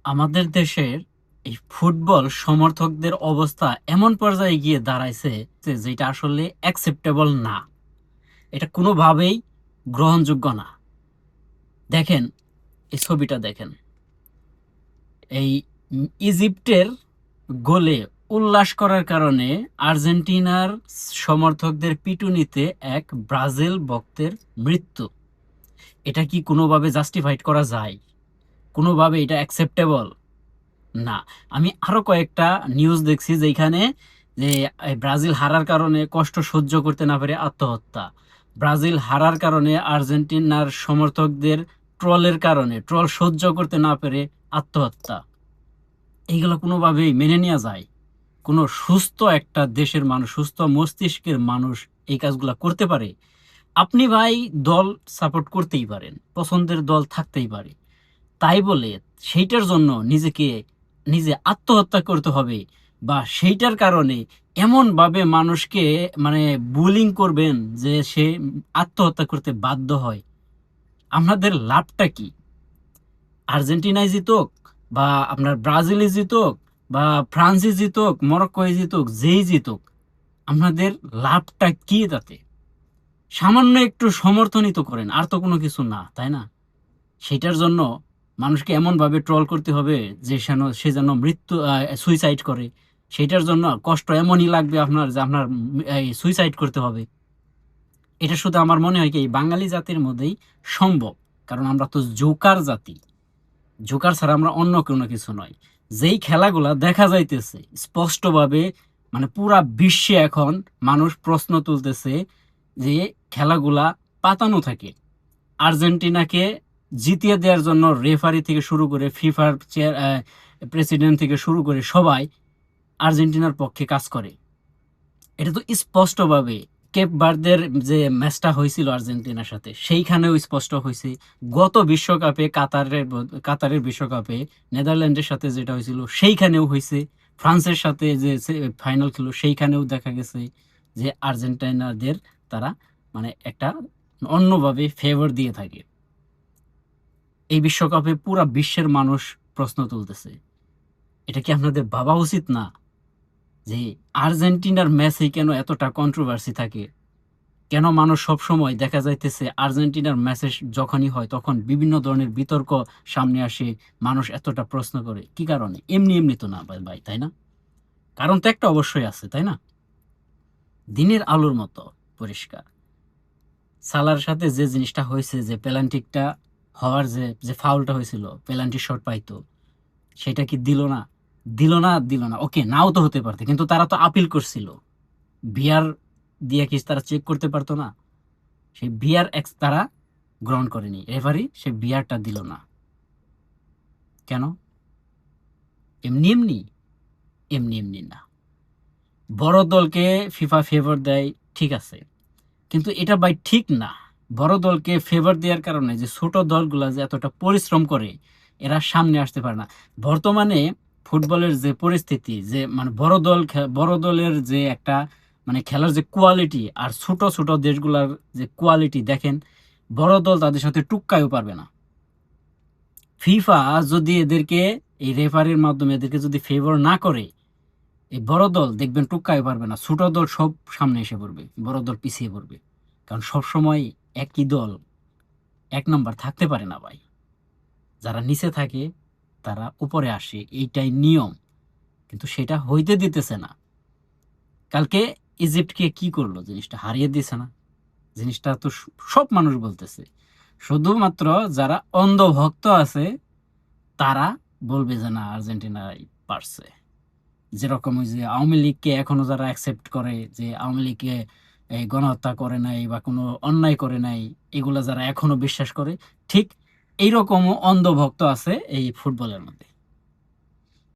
আমাদের দেশের এই ফুটবল সমর্থকদের অবস্থা এমন পর্যায়ে গিয়ে দাঁড়াইছে যে যেটা আসলে অ্যাকসেপ্টেবল না। এটা কোনোভাবেই গ্রহণযোগ্য না। দেখেন, এই ছবিটা দেখেন। এই ইজিপ্টের গোলে উল্লাস করার কারণে আর্জেন্টিনার সমর্থকদের পিটুনিতে এক ব্রাজিল ভক্তের মৃত্যু। এটা কি কোনোভাবে জাস্টিফাইড করা যায়? কোনোভাবে এটা অ্যাকসেপ্টেবল না। আমি আরো কয়েকটা নিউজ দেখছি যেখানে যে এই ব্রাজিল হারার কারণে কষ্ট সহ্য করতে না পেরে আত্মহত্যা, ব্রাজিল হারার কারণে আর্জেন্টিনার সমর্থকদের ট্রলের কারণে ট্রল সহ্য করতে না পেরে আত্মহত্যা। এইগুলো কোনোভাবেই মেনে নেওয়া যায়? কোনো সুস্থ একটা দেশের মানুষ, সুস্থ মস্তিষ্কের মানুষ এই কাজগুলা করতে পারে? আপনি ভাই দল সাপোর্ট করতেই পারেন, পছন্দের দল থাকতেই পারে, তাই বলে সেইটার জন্য নিজে আত্মহত্যা করতে হবে বা সেইটার কারণে এমনভাবে মানুষকে মানে বুলিং করবেন যে সে আত্মহত্যা করতে বাধ্য হয়? আপনাদের লাভটা কি? আর্জেন্টিনায় জিতুক বা আপনার ব্রাজিলে জিতুক বা ফ্রান্সে জিতুক, মরক্কোয় জিতুক, যেই জিতুক, আপনাদের লাভটা কি তাতে? সামান্য একটু সমর্থনই তো করেন, আর তো কোনো কিছু না, তাই না? সেটার জন্য মানুষকে এমনভাবে ট্রল করতে হবে যে সে যেন সুইসাইড করে। সেটার জন্য কষ্ট এমনই লাগবে আপনার যে আপনার এই সুইসাইড করতে হবে। এটা শুধু আমার মনে হয় কি এই বাঙালি জাতির মধ্যেই সম্ভব। কারণ আমরা তো জোকার জাতি। জোকার ছাড়া আমরা অন্য কোনো কিছু নয়। যেই খেলাগুলা দেখা যাইতেছে স্পষ্টভাবে, মানে পুরা বিশ্বে এখন মানুষ প্রশ্ন তুলতেছে যে খেলাগুলা পাতানো থাকে। আর্জেন্টিনাকে জিতিয়ে দেওয়ার জন্য রেফারি থেকে শুরু করে ফিফার প্রেসিডেন্ট থেকে শুরু করে সবাই আর্জেন্টিনার পক্ষে কাজ করে। এটা তো স্পষ্টভাবে কেপ ভার্দের যে ম্যাচটা হয়েছিল আর্জেন্টিনার সাথে সেইখানেও স্পষ্ট হয়েছে। গত বিশ্বকাপে কাতারের বিশ্বকাপে নেদারল্যান্ডের সাথে যেটা হয়েছিল সেইখানেও হয়েছে। ফ্রান্সের সাথে যে ফাইনাল খেলো সেইখানেও দেখা গেছে যে আর্জেন্টিনাদের তারা মানে একটা অন্যভাবে ফেভার দিয়ে থাকে। এই বিশ্বকাপে পুরা বিশ্বের মানুষ প্রশ্ন তুলতেছে, এটা কি আপনাদের ভাবা উচিত না যে আর্জেন্টিনার ম্যাচে কেন এতটা কন্ট্রোভার্সি থাকে? কেন মানুষ সবসময় দেখা যাইতেছে আর্জেন্টিনার ম্যাচে যখনই হয় তখন বিভিন্ন ধরনের বিতর্ক সামনে আসে, মানুষ এতটা প্রশ্ন করে কি কারণে? এমনি এমনি তো না ভাই, তাই না? কারণ তো একটা অবশ্যই আছে, তাই না? দিনের আলোর মতো পরিষ্কার। সালার সাথে যে জিনিসটা হয়েছে, যে পেনাল্টিটা হওয়ার যে যে ফাউলটা হয়েছিল, পেনাল্টি শট পাইতো, সেটা কি দিল না? দিল না, ওকে, নাও তো হতে পারতো, কিন্তু তারা তো আপিল করছিল। ভিআর দিয়ে কি তারা চেক করতে পারতো না? সেই ভিআর এক্স তারা গ্রহণ করেনি, রেফারি সে ভিআরটা দিল না। কেন? এমনি এমনি? এমনি এমনি না। বড় দলকে ফিফা ফেভার দেয়, ঠিক আছে, কিন্তু এটা ভাই ঠিক না। বড় দলকে ফেভার দেওয়ার কারণে যে ছোট দলগুলা যে এতটা পরিশ্রম করে এরা সামনে আসতে পারে না। বর্তমানে ফুটবলের যে পরিস্থিতি, যে মানে বড় দলের যে একটা মানে খেলার যে কোয়ালিটি আর ছোট ছোট দেশগুলার যে কোয়ালিটি দেখেন, বড় দল তাদের সাথে টুক্কায়ও পারবে না। ফিফা যদি এদেরকে এই রেফারির মাধ্যমে এদেরকে যদি ফেভার না করে, এই বড় দল দেখবেন টুক্কায় পারবে না, ছোট দল সব সামনে এসে পড়বে, বড় দল পিছিয়ে পড়বে। কারণ সবসময় একই দল এক নাম্বার থাকতে পারে না ভাই। যারা নিচে থাকে তারা উপরে আসে, এইটাই নিয়ম, কিন্তু সেটা হইতে দিতেছে না। কালকে ইজিপ্টকে কি করলো? জিনিসটা হারিয়ে দিয়েছে না? জিনিসটা তো সব মানুষ বলতেছে। শুধুমাত্র যারা অন্ধভক্ত আছে তারা বলবে যে না, আর্জেন্টিনাই পারছে। যেরকম ওই যে আওয়ামী লীগকে এখনো যারা অ্যাকসেপ্ট করে যে আওয়ামী লীগকে এই গণহত্যা করে নাই বা কোনো অন্যায় করে নাই, এগুলা যারা এখনো বিশ্বাস করে, ঠিক এইরকমও অন্ধভক্ত আছে এই ফুটবলের মধ্যে।